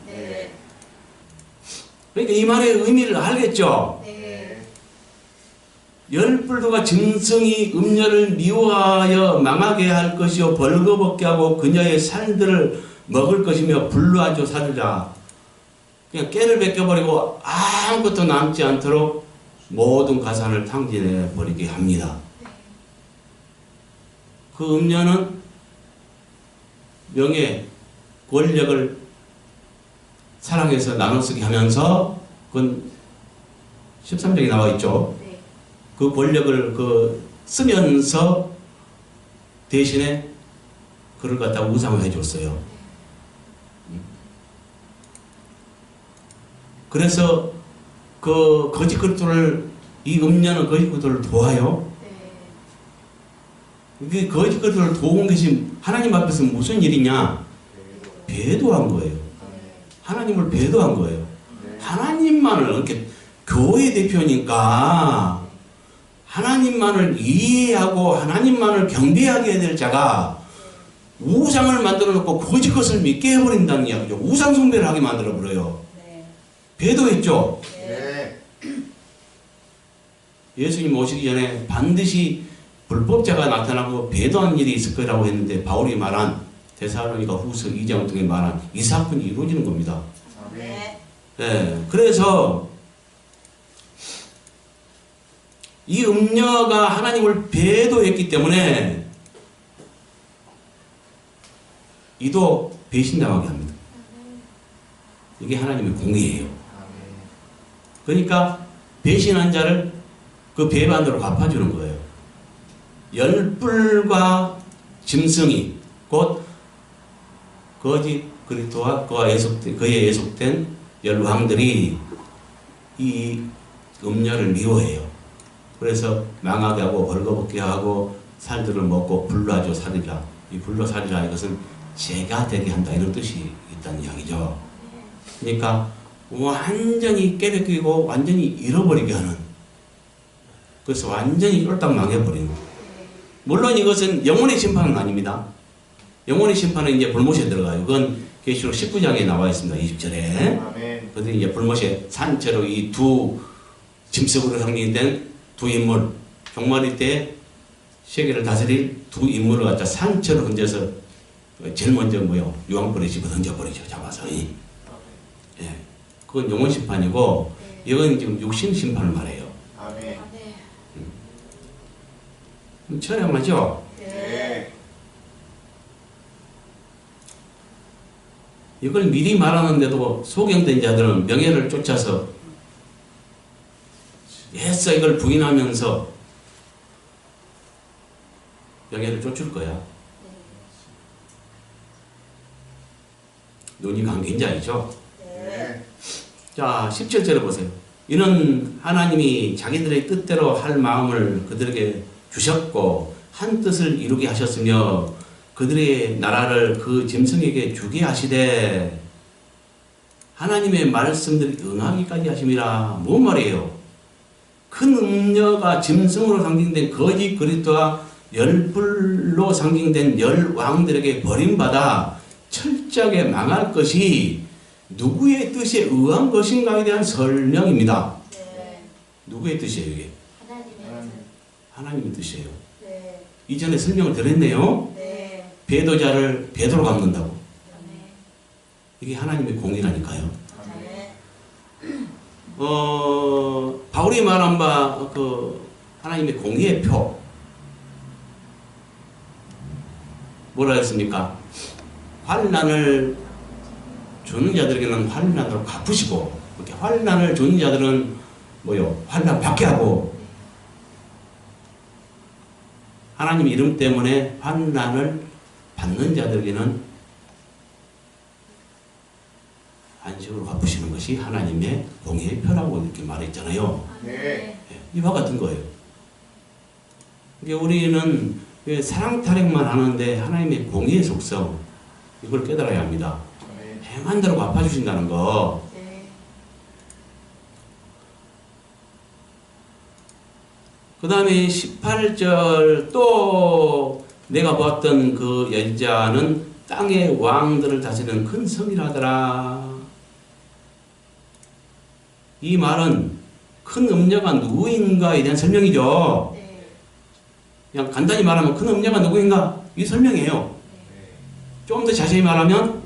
그러니까 이 말의 의미를 알겠죠. 네. 열불도가 짐승이 음녀를 미워하여 망하게 할 것이요 벌거벗게 하고 그녀의 살들을 먹을 것이며 불로하죠 사들자. 그냥 깨를 벗겨버리고 아무것도 남지 않도록 모든 가산을 탕진해 버리게 합니다. 그 음녀는 명예, 권력을 사랑해서 나눠 쓰게 하면서 그건 13장에 나와 있죠. 그 권력을 쓰면서 대신에 그를 갖다 우상을 해줬어요. 그래서 그 거짓 그리스도를 이 음녀는 거짓 그리스도를 도와요. 이게 거짓 그리스도를 도운 것이 하나님 앞에서 무슨 일이냐? 배도한 거예요. 하나님을 배도한 거예요. 하나님만을 이렇게 교회 대표니까 하나님만을 이해하고 하나님만을 경배하게 해야 될 자가 우상을 만들어 놓고 거짓 것을 믿게 해버린다는 이야기죠. 우상 숭배를 하게 만들어 버려요. 배도했죠. 네. 예수님 오시기 전에 반드시 불법자가 나타나고 배도한 일이 있을 거라고 했는데 바울이 말한 데살로니가 후서 2장 등에 말한 이 사건이 이루어지는 겁니다. 아멘. 네, 그래서 이 음녀가 하나님을 배도했기 때문에 이도 배신당하게 합니다. 이게 하나님의 공의예요. 그러니까 배신한 자를 그 배반으로 갚아주는 거예요. 열불과 짐승이 곧 거짓 그리스도와 그에 예속된 열왕들이 이 음녀를 미워해요. 그래서 망하게 하고 벌거벗게 하고 살들을 먹고 불로하죠 살이라. 이 불로 살이라 이것은 죄가 되게 한다 이런 뜻이 있다는 이야기죠. 그러니까 완전히 깨벗기고 완전히 잃어버리게 하는, 그래서 완전히 쫄딱 망해버리는. 물론 이것은 영혼의 심판은 아닙니다. 영혼의 심판은 이제 불못에 들어가요. 그건 계시록 19장에 나와 있습니다. 20절에. 아멘. 그런데 이제 불못에 산채로 이 두 짐승으로 형성된 두 인물, 종말일 때 세계를 다스릴 두 인물을 갖다 산채로 던져서 제일 먼저 유황불에 집어 던져버리죠. 잡아서. 예. 그건 영혼 심판이고, 이건 지금 육신 심판을 말해요. 아멘. 처량하죠? 네. 이걸 미리 말하는데도 소경된 자들은 명예를 쫓아서 애써 이걸 부인하면서 명예를 쫓을 거야. 눈이 감긴 자이죠. 네. 자, 17절에 보세요. 이는 하나님이 자기들의 뜻대로 할 마음을 그들에게 주셨고 한 뜻을 이루게 하셨으며 그들의 나라를 그 짐승에게 주게 하시되 하나님의 말씀들이 응하기까지 하심이라. 뭔 말이에요? 큰 음녀가 짐승으로 상징된 거짓 그리스도와 열불로 상징된 열 왕들에게 버림받아 철저하게 망할 것이 누구의 뜻에 의한 것인가에 대한 설명입니다. 네. 누구의 뜻이에요, 이게? 하나님의 하나님의 뜻이에요. 네. 이전에 설명을 드렸네요. 네. 배도자를 배도로 갚는다고. 네. 이게 하나님의 공이라니까요. 네. 바울이 말한 바 그 하나님의 공의의 표 뭐라 했습니까? 환난을 주는 자들에게는 환난으로 갚으시고 이렇게 환난을 주는 자들은 뭐요? 환난 받게 하고 하나님 이름 때문에 환난을 받는 자들에게는 안식으로 갚으시는 것이 하나님의 공의의 표라고 이렇게 말했잖아요. 네. 이와 같은 거예요. 그러니까 우리는 사랑 타령만 하는데 하나님의 공의의 속성 이걸 깨달아야 합니다. 네. 행한 대로 갚아주신다는 거. 네. 그 다음에 18절 또 내가 보았던 그 여자는 땅의 왕들을 다스리는 큰 성이라더라. 이 말은 큰 음녀가 누구인가에 대한 설명이죠. 네. 그냥 간단히 말하면 큰 음녀가 누구인가? 이 설명이에요. 좀 더 자세히 말하면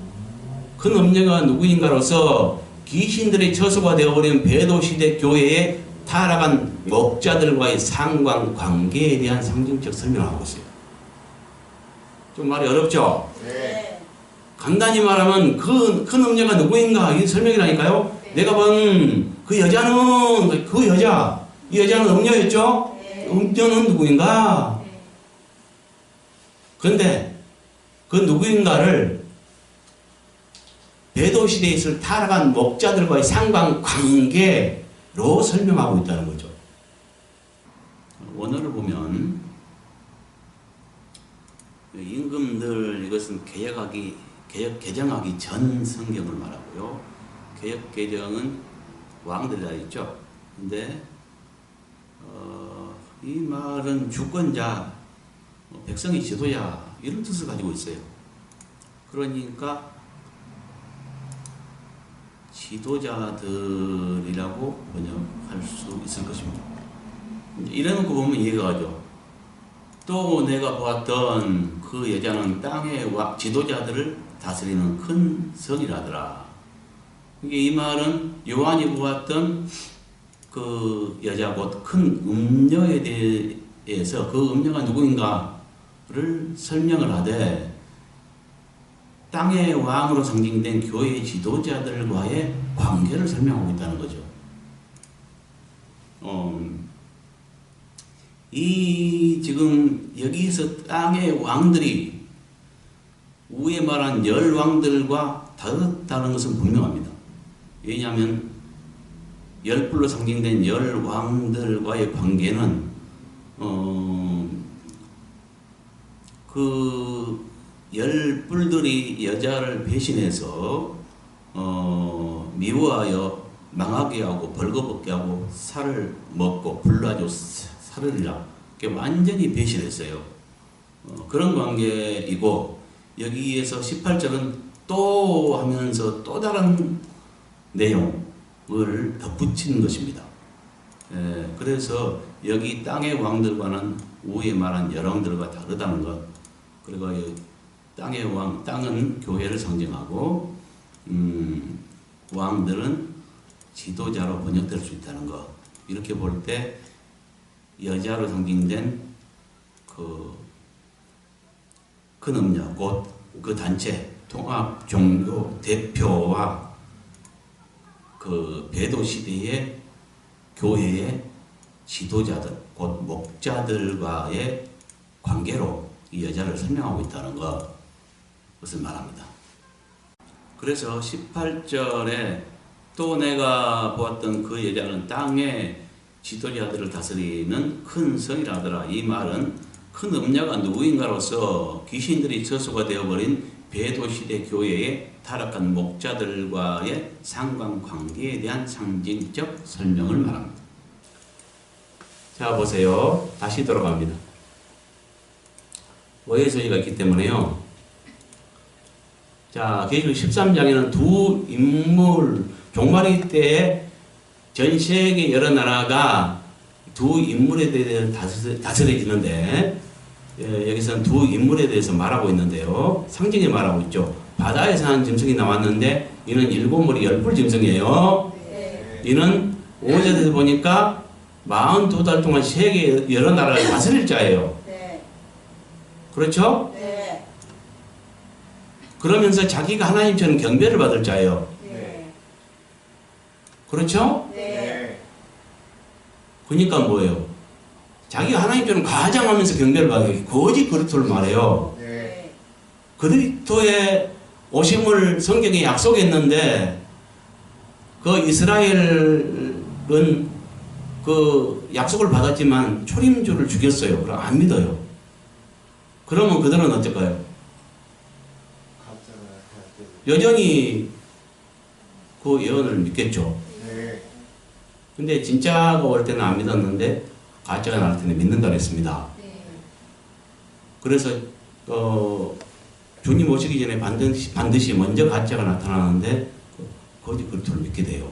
큰 음녀가 누구인가로서 귀신들의 처소가 되어버린 배도시대 교회의 타락한 목자들과의 상관관계에 대한 상징적 설명을 하고 있어요. 좀 말이 어렵죠? 네. 간단히 말하면 큰 음녀가 누구인가? 이 설명이라니까요. 내가 본 그 여자는 그 여자, 이 여자는 음녀였죠? 네. 음녀는 누구인가? 네. 그런데 그 누구인가를 배도시대에 있을 타락한 목자들과의 상관관계로 설명하고 있다는 거죠. 원어를 보면 임금들 이것은 개정하기 전 성경을 말하고요. 개역 개정은 왕들이라 있죠. 근데 이 말은 주권자, 백성의 지도자 이런 뜻을 가지고 있어요. 그러니까 지도자들이라고 번역할 수 있을 것입니다. 이래놓고 보면 이해가 가죠. 또 내가 보았던 그 여자는 땅의 지도자들을 다스리는 큰 성이라더라. 이 말은 요한이 보았던 그 여자 곧 큰 음녀에 대해서 그 음녀가 누구인가를 설명을 하되 땅의 왕으로 상징된 교회의 지도자들과의 관계를 설명하고 있다는 거죠. 이 지금 여기서 땅의 왕들이 위에 말한 열 왕들과 다르다는 것은 분명합니다. 왜냐하면 열불로 상징된 열 왕들과의 관계는 그 열불들이 여자를 배신해서 미워하여 망하게 하고 벌거벗게 하고 살을 먹고 불라조 살으리라. 완전히 배신했어요. 그런 관계이고 여기에서 18절은 또 하면서 또 다른 내용을 덧붙인 것입니다. 그래서 여기 땅의 왕들과는 위에 말한 열왕들과 다르다는 것. 그리고 땅의 왕, 땅은 교회를 상징하고 왕들은 지도자로 번역될 수 있다는 것. 이렇게 볼 때 여자로 상징된 그 큰 음녀, 곧 그 단체, 통합 종교 대표와 그 배도 시대의 교회의 지도자들, 곧 목자들과의 관계로 이 여자를 설명하고 있다는 것을 말합니다. 그래서 18절에 또 내가 보았던 그 여자는 땅의 지도자들을 다스리는 큰 성이라더라. 이 말은 큰 음녀가 누구인가로서 귀신들이 저수가 되어버린 배도시대 교회의 타락한 목자들과의 상관관계에 대한 상징적 설명을 말합니다. 자 보세요. 다시 돌아갑니다. 오해 소지가 있기 때문에요. 자, 계시록 13장에는 두 인물, 종말의 때에 전 세계 여러 나라가 두 인물에 대해서 다스려지는데, 여기서는 두 인물에 대해서 말하고 있는데요. 상징에 말하고 있죠. 바다에서 한 짐승이 나왔는데, 이는 일곱 머리 열불 짐승이에요. 네. 이는 5절에서 보니까 42달 동안 세계 여러 나라를 다스릴 자예요. 네. 그렇죠? 네. 그러면서 자기가 하나님처럼 경배를 받을 자예요. 네. 그렇죠? 네. 그러니까 뭐예요? 자기가 하나님처럼 가장하면서 경배를 받아요. 거짓 그리스도를 말해요. 네. 그리스도의 오심을 성경에 약속했는데 그 이스라엘은 그 약속을 받았지만 초림주를 죽였어요. 그럼 안 믿어요. 그러면 그들은 어떨까요? 여전히 그 예언을 믿겠죠. 네. 근데 진짜가 올 때는 안 믿었는데 가짜가 나올 때는 믿는다 그랬습니다. 네. 그래서 주님 오시기 전에 반드시 먼저 가짜가 나타나는데 거짓 그리스도를 믿게 돼요.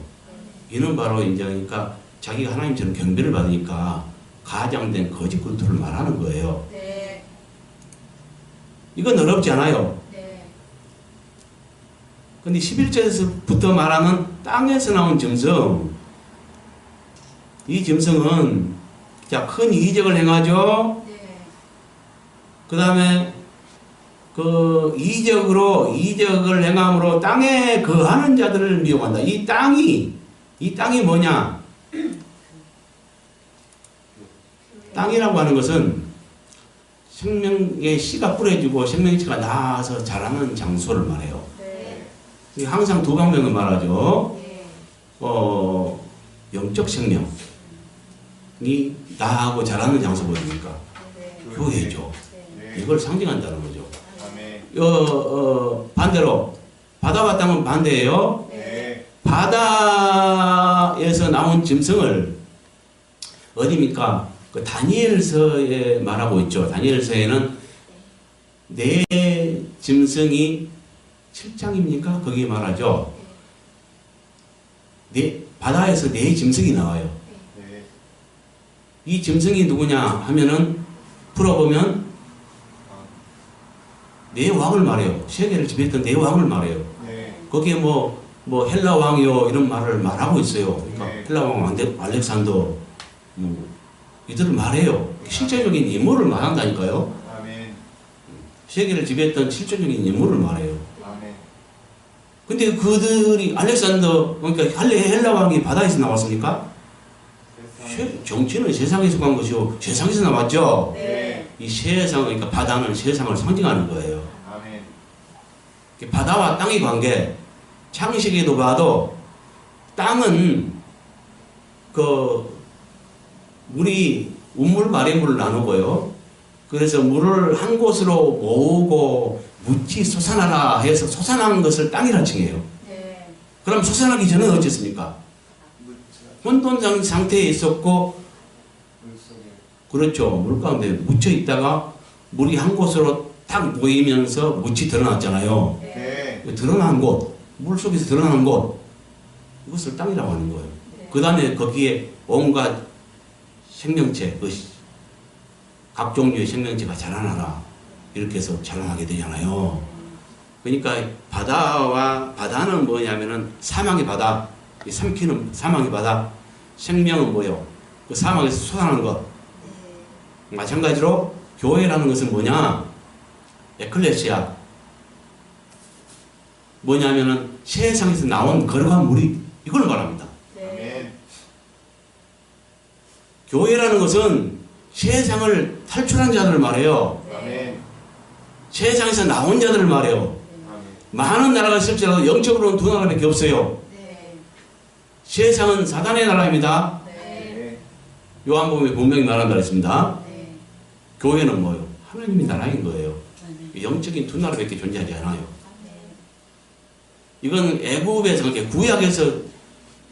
이는 바로 이제 그러니까 자기가 하나님처럼 경배를 받으니까 가장된 거짓 그리스도를 말하는 거예요. 네. 이건 어렵지 않아요. 네. 근데 11절에서부터 말하는 땅에서 나온 짐승, 이 짐승은 자, 큰 이적을 행하죠. 네. 그 다음에 그 이적을 행함으로 땅에 거하는 자들을 미혹한다. 이 땅이 뭐냐? 땅이라고 하는 것은 생명의 씨가 뿌려지고 생명체가 나와서 자라는 장소를 말해요. 네. 항상 두 방면을 말하죠. 네. 영적 생명이 나하고 자라는 장소거든요. 네. 교회죠. 네. 이걸 상징한다는 거죠. 아멘. 반대로 바다와 땅은 반대예요. 네. 바다에서 나온 짐승을 어디입니까? 그 다니엘서에 말하고 있죠. 다니엘서에는 네 짐승이 7장입니까? 거기에 말하죠. 바다에서 네 짐승이 나와요. 네. 이 짐승이 누구냐 하면은 풀어보면 네 왕을 말해요. 세계를 지배했던 네 왕을 말해요. 네. 거기에 뭐 헬라 왕이요 이런 말을 말하고 있어요. 그러니까 네. 헬라 왕 알렉산더 이들을 말해요. 실제적인 인물을 말한다니까요. 아멘. 세계를 지배했던 실제적인 인물을 말해요. 아멘. 근데 그들이 알렉산더 그러니까 헬라 왕이 바다에서 나왔습니까? 정치는 세상에서 간 것이요 세상에서 나왔죠. 네. 이 세상 그러니까 바다는 세상을 상징하는 거예요. 아멘. 바다와 땅의 관계 창세기에도 봐도 땅은 그 물이 우물 마래물을 나누고요. 그래서 물을 한 곳으로 모으고 묻히 솟아나라 해서 솟아난 것을 땅이라 칭해요. 네. 그럼 솟아나기 전에는 어땠습니까? 혼돈 상태에 있었고, 그렇죠. 물 가운데 묻혀 있다가 물이 한 곳으로 탁 모이면서 묻히 드러났잖아요. 네. 드러난 곳, 물 속에서 드러나는 곳, 이것을 땅이라고 하는 거예요. 그 다음에 거기에 온갖 생명체, 각 종류의 생명체가 자라나라. 이렇게 해서 자라나게 되잖아요. 그러니까 바다는 뭐냐면은 사망의 바다, 이 삼키는 사망의 바다, 생명은 뭐예요? 그 사망에서 솟아나는 것. 마찬가지로 교회라는 것은 뭐냐? 에클레시아. 뭐냐면은 세상에서 나온 거룩한 무리 이걸 말합니다. 네. 아멘. 교회라는 것은 세상을 탈출한 자들을 말해요. 아멘. 세상에서 나온 자들을 말해요. 아멘. 많은 나라가 있을지라도 영적으로는 두 나라밖에 없어요. 네. 세상은 사단의 나라입니다. 네. 네. 요한복음에 분명히 말한다 했습니다. 네. 교회는 뭐예요? 하나님의 나라인 거예요. 네. 영적인 두 나라밖에 존재하지 않아요. 네. 이건 애굽에서 이렇게 구약에서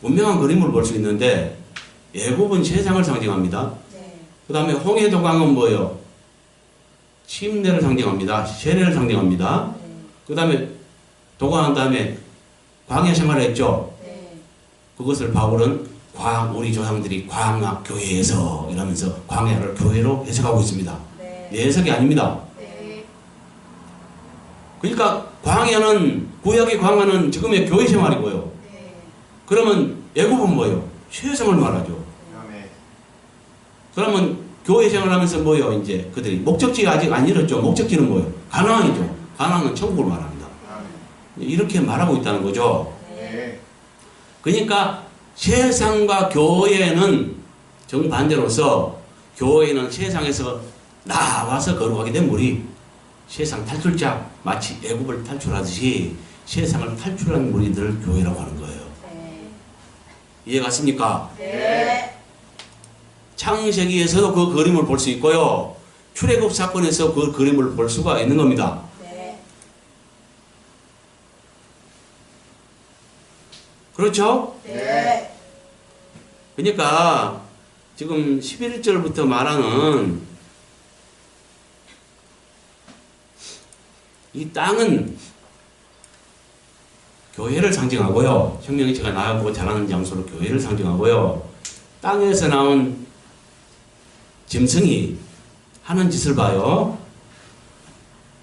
분명한 그림을 볼 수 있는데 애굽은 세상을 상징합니다. 네. 그 다음에 홍해도강은 뭐예요? 침례를 상징합니다. 세례를 상징합니다. 네. 그 다음에 도관한 다음에 광야 생활을 했죠. 네. 그것을 바울은 우리 조상들이 광야 교회에서 이러면서 광야를 교회로 해석하고 있습니다. 네. 내 해석이 아닙니다. 네. 그러니까 광야는 구약의 광야는 지금의 교회 생활이고요. 네. 그러면 애굽은 뭐예요? 세상을 말하죠. 아멘. 그러면 교회 생활하면서 뭐예요? 이제 그들이 목적지가 아직 안 이뤘죠. 목적지는 뭐예요? 가나안이죠. 가나안은 천국을 말합니다. 아멘. 이렇게 말하고 있다는 거죠. 네. 그러니까 세상과 교회는 정반대로서 교회는 세상에서 나와서 거룩하게 된 무리, 세상 탈출자, 마치 애굽을 탈출하듯이 세상을 탈출한 무리들을 교회라고 하는 거예요. 네. 이해갔습니까? 네. 창세기에서도 그 그림을 볼 수 있고요. 출애굽 사건에서 그 그림을 볼 수가 있는 겁니다. 네. 그렇죠? 네. 그러니까 지금 11절부터 말하는 이 땅은 교회를 상징하고요. 생명체가 나아보고 자라는 장소로 교회를 상징하고요. 땅에서 나온 짐승이 하는 짓을 봐요.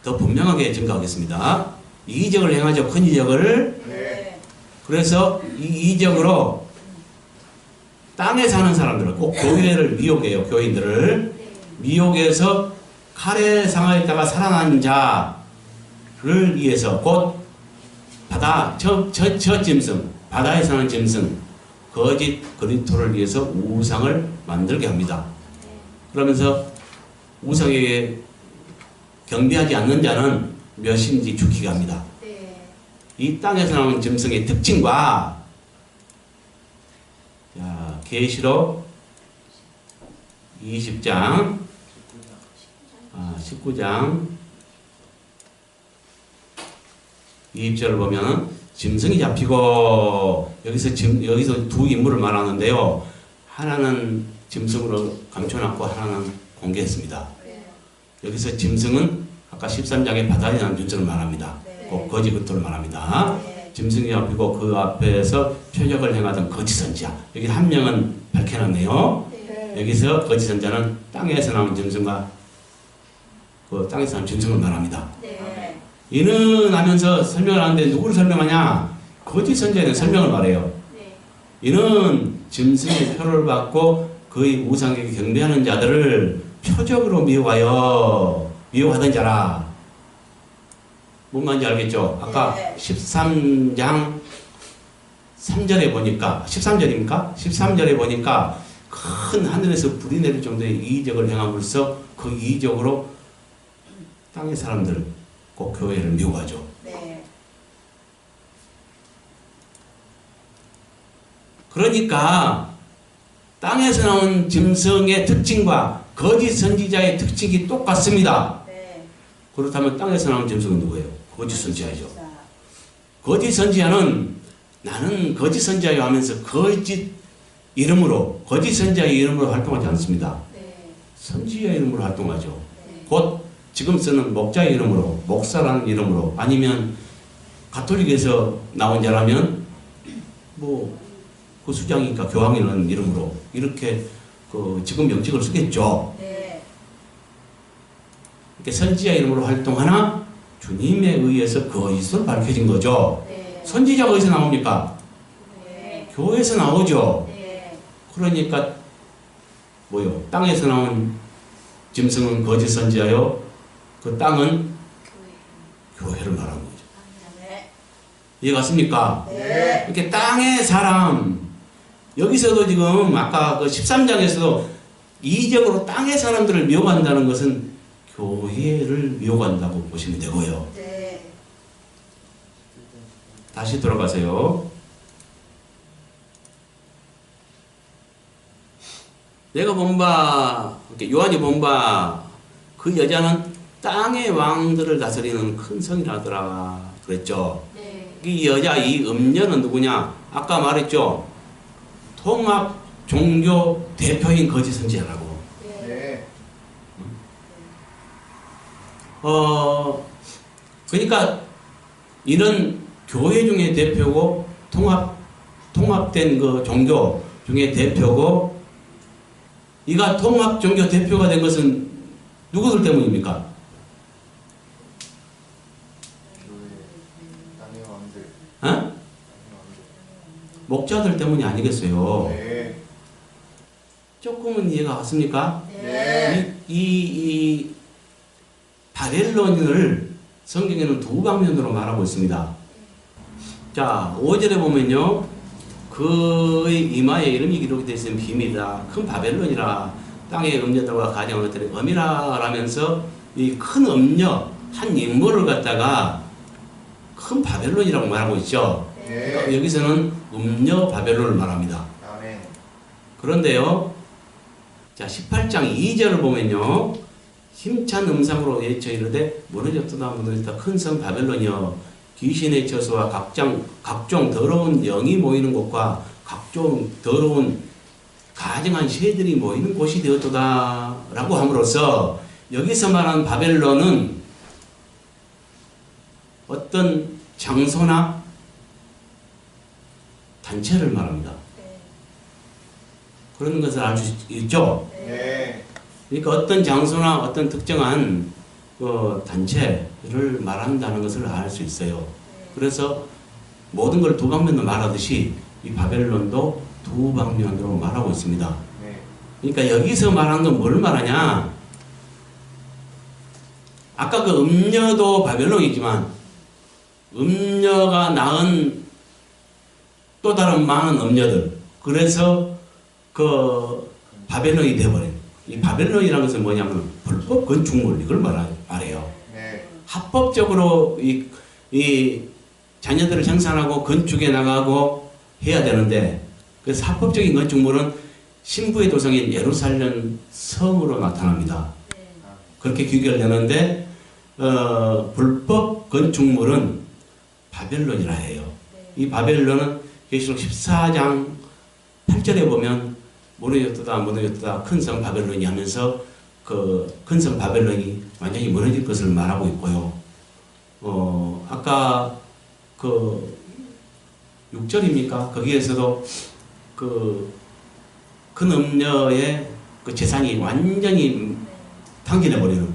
더 분명하게 증거하겠습니다. 이적을 행하죠. 큰 이적을. 네. 그래서 이 이적으로 땅에 사는 사람들을 꼭 교회를 미혹해요. 교인들을 미혹해서 칼에 상하였다가 살아난 자를 위해서 곧 바다 저 짐승 바다에 사는 짐승 거짓 그리스도를 위해서 우상을 만들게 합니다. 그러면서 우상에게 경배하지 않는 자는 몇인지 죽이게 합니다. 네. 이 땅에서 나오는 짐승의 특징과 계시록 20장 19장 20절을 보면 짐승이 잡히고 여기서 두 인물을 말하는데요. 하나는 짐승으로 감춰놨고 하나는 공개했습니다. 네. 여기서 짐승은 아까 13장의 바다에 난 존재를 말합니다. 네. 꼭 거짓 그토를 말합니다. 네. 짐승이 잡히고 그 앞에서 표적을 행하던 거짓 선지자. 여기 한 명은 밝혀놨네요. 네. 여기서 거짓 선지자는 땅에서 나온 짐승과 그 땅에서 나온 짐승을 말합니다. 네. 이는 하면서 설명을 하는데 누구를 설명하냐? 거짓 선지자는 설명을 말해요. 네. 이는 짐승의 표를 받고 그의 우상에게 경배하는 자들을 표적으로 미혹하던 자라. 뭔 말인지 알겠죠? 아까 네. 13장 3절에 보니까 13절입니까? 13절에 보니까 큰 하늘에서 불이 내릴 정도의 이적을 행함으로써 그 이적으로 땅의 사람들 꼭 교회를 미혹하죠. 네. 그러니까 땅에서 나온 짐승의 특징과 거짓 선지자의 특징이 똑같습니다. 네. 그렇다면 땅에서 나온 짐승은 누구예요? 거짓 선지자이죠. 자, 거짓 선지자는 나는 거짓 선지자요 하면서 거짓 선지자의 이름으로 활동하지 않습니다. 네. 선지자의 이름으로 활동하죠. 네. 곧 지금 쓰는 목자의 이름으로, 목사라는 이름으로, 아니면 가톨릭에서 나온 자라면 그 수장이니까 교황이라는 이름으로 이렇게 지금 명칭을 쓰겠죠. 네. 이렇게 선지자 이름으로 활동하나 주님에 의해서 거짓으로 밝혀진 거죠. 네. 선지자가 어디서 나옵니까? 네. 교회에서 나오죠. 네. 그러니까 뭐요? 땅에서 나온 짐승은 거짓 선지자요. 그 땅은 교회를 말하는 거죠. 네. 이해갔습니까? 네. 이렇게 땅의 사람, 여기서도 지금 아까 그 13장에서도 이적으로 땅의 사람들을 미혹한다는 것은 교회를 미혹한다고 보시면 되고요. 네. 다시 돌아가세요. 내가 본 바, 요한이 본 바, 그 여자는 땅의 왕들을 다스리는 큰 성이라더라 그랬죠. 네. 이 여자, 이 음녀는 누구냐? 아까 말했죠. 통합 종교 대표인 거짓 선지자라고. 네. 네. 그러니까 이런 교회 중에 대표고 통합된 그 종교 중에 대표고, 이가 통합 종교 대표가 된 것은 누구들 때문입니까? 땅의 왕들. 어? 목자들 때문이 아니겠어요. 네. 조금은 이해가 갔습니까? 네. 이 바벨론을 성경에는 두 방면으로 말하고 있습니다. 자, 5절에 보면요. 그의 이마에 이름이 기록이 되어 있으면 비밀이다. 큰 바벨론이라 땅의 음녀들과 가정한 것들이 엄이라 라면서 이 큰 음녀 한 인물을 갖다가 큰 바벨론이라고 말하고 있죠. 네. 여기서는 음녀 바벨론을 말합니다. 아멘. 그런데요, 자 18장 2절을 보면요, 힘찬 음성으로 외쳐 이르되 무너졌다 무너졌다 큰 성 바벨론이여 귀신의 처소와 각종 더러운 영이 모이는 곳과 각종 더러운 가증한 새들이 모이는 곳이 되었도다 라고 함으로써 여기서 말하는 바벨론은 어떤 장소나 단체를 말합니다. 그런 것을 알 수 있죠. 네. 그러니까 어떤 장소나 어떤 특정한 단체를 말한다는 것을 알 수 있어요. 그래서 모든 걸 두 방면으로 말하듯이 이 바벨론도 두 방면으로 말하고 있습니다. 네. 그러니까 여기서 말하는 건 뭘 말하냐? 아까 그 음녀도 바벨론이지만 음녀가 낳은 또 다른 많은 음녀들, 그래서 그 바벨론이 되어버린, 이 바벨론이라는 것은 뭐냐면 불법 건축물, 이걸 말해요. 네. 합법적으로 이 자녀들을 생산하고 건축해 나가고 해야 되는데, 그래서 합법적인 건축물은 신부의 도성인 예루살렘 성으로 나타납니다. 그렇게 귀결되는데 불법 건축물은 바벨론이라 해요. 이 바벨론은 계시록 14장 8절에 보면 무너졌다 큰 성 바벨론이 하면서 그 큰 성 바벨론이 완전히 무너질 것을 말하고 있고요. 아까 그 6절입니까? 거기에서도 그 큰 음녀의 그 재산이 완전히 탕진해버리는,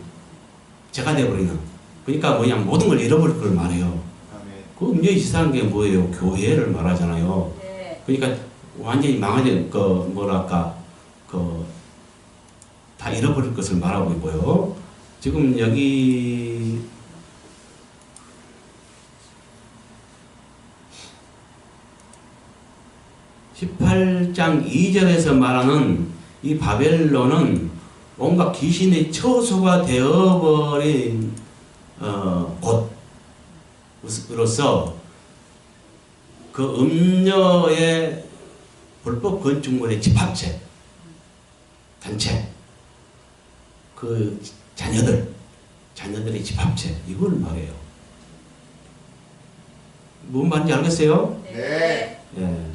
재가 돼버리는, 그러니까 뭐냐, 모든 걸 잃어버릴 걸 말해요. 아멘. 그 음녀의 재산인 게 뭐예요? 교회를 말하잖아요. 그러니까 완전히 망하지, 다 잃어버릴 것을 말하고 있고요. 지금 여기 18장 2절에서 말하는 이 바벨론은 온갖 귀신의 처소가 되어버린 곳으로서 그 음녀의 불법 건축물의 집합체, 단체, 그 자녀들의 집합체, 이걸 말해요. 뭔 말인지 알겠어요? 네. 예.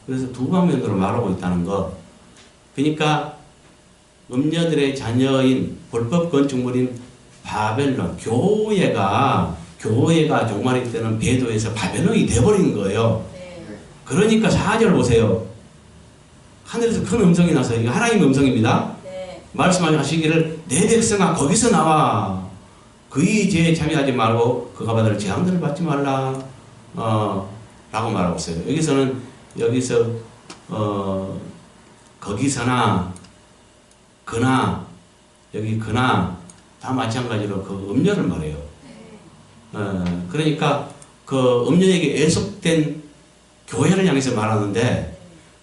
그래서 두 방면으로 말하고 있다는 것. 그러니까 음녀들의 자녀인 불법 건축물인 바벨론, 교회가 종말일 때는 배도에서 바벨론이 돼버리는 거예요. 그러니까 4절 보세요. 하늘에서 큰 음성이 나서, 이거 하나님의 음성입니다. 말씀하시기를 내 백성아 거기서 나와, 그의 죄에 참여하지 말고 그가 받을 재앙들을 받지 말라 라고 말하고 있어요. 여기서 거기서나 그나 다 마찬가지로 그 음녀를 말해요. 그러니까 그 음력에게 애속된 교회를 향해서 말하는데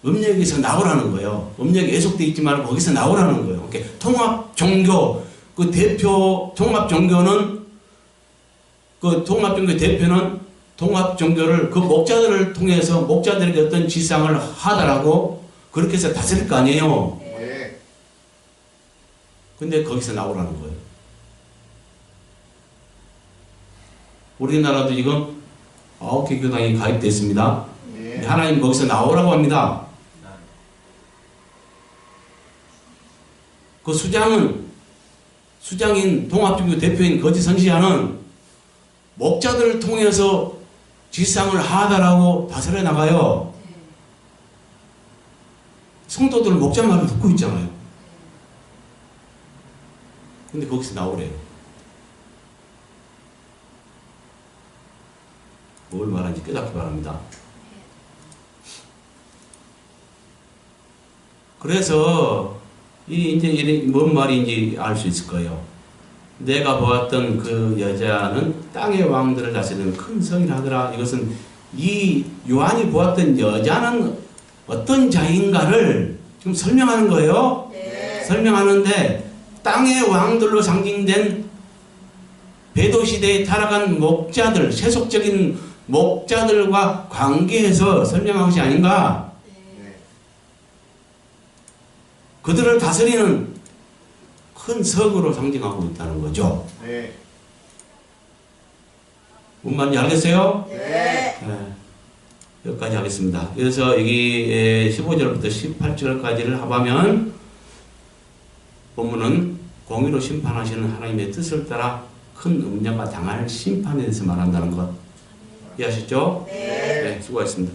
음력에서 나오라는 거예요. 음력에 애속돼 있지 말고 거기서 나오라는 거예요. 그러니까 통합 종교 그 대표 통합 종교는 그 통합 종교 대표는 통합 종교를 그 목자들을 통해서 목자들에게 어떤 지상을 하다라고 그렇게 해서 다스릴 거 아니에요. 네. 근데 거기서 나오라는 거예요. 우리나라도 지금 9개 교당이 가입됐습니다. 네. 하나님 거기서 나오라고 합니다. 그 수장인 통합종교 대표인 거짓 선지자는 목자들을 통해서 지상을 하다라고 다스려 나가요. 성도들은 목자 말을 듣고 있잖아요. 근데 거기서 나오래요. 뭘 말하는지 깨닫기 바랍니다. 그래서 이제 뭔 말인지 알 수 있을 거예요. 내가 보았던 그 여자는 땅의 왕들을 다스리는 큰 성이라 하더라. 이것은 이 요한이 보았던 여자는 어떤 자인가를 지금 설명하는 거예요. 네. 설명하는데 땅의 왕들로 상징된 배도시대에 타락한 목자들, 세속적인 목자들과 관계해서 설명한 것이 아닌가. 네. 그들을 다스리는 큰 석으로 상징하고 있다는 거죠. 네. 뭔 말인지 알겠어요? 네. 네. 여기까지 하겠습니다. 그래서 여기 15절부터 18절까지를 합하면 본문은 공의로 심판하시는 하나님의 뜻을 따라 큰 음녀가 당할 심판에 대해서 말한다는 것 이해하셨죠? 네. 네, 수고하셨습니다.